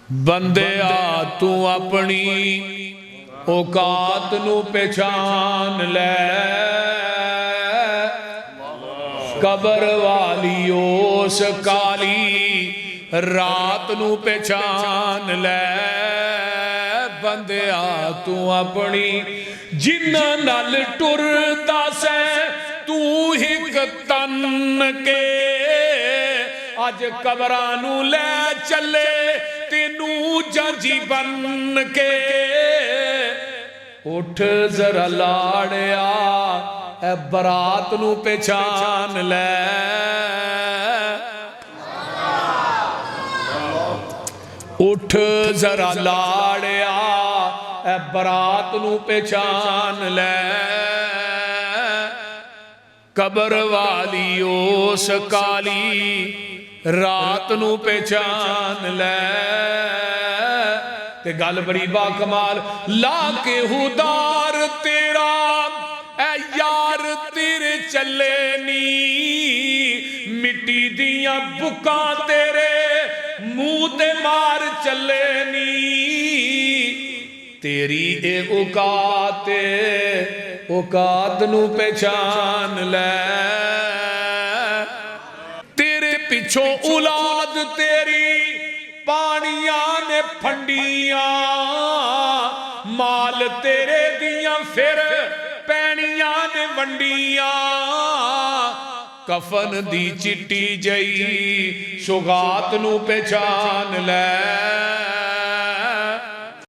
बंदिया तू अपनी औकात नू पहचान लै, कबर वाली उस काली रात नू पहचान लै। बंदिया तू अपनी जिन्हां नाल टुरदा सै तू हिक तन के, अज कबरां नू लै चले तेनू जांजी बन के। उठ जरा लाड़िया ए बरात नू पहचान लै, उठ जरा लाड़िया ए बरात नू पहचान लै। कबर वाली उस काली रात नू पहचान लै। ते गल बड़ी बाकमाल, ला के हुदार तेरा ए यार तेरे चले नी, मिट्टी दियां बुकां तेरे मुंह ते मार चले नी। तेरी ए औकात नू पहचान लै। तेरे पिछों औलाद तेरी पानिया ने फंडिया, माल तेरे दियां फिर पैनिया ने वंडिया। कफन दी चिट्टी जई सौगात नू पहचान लै।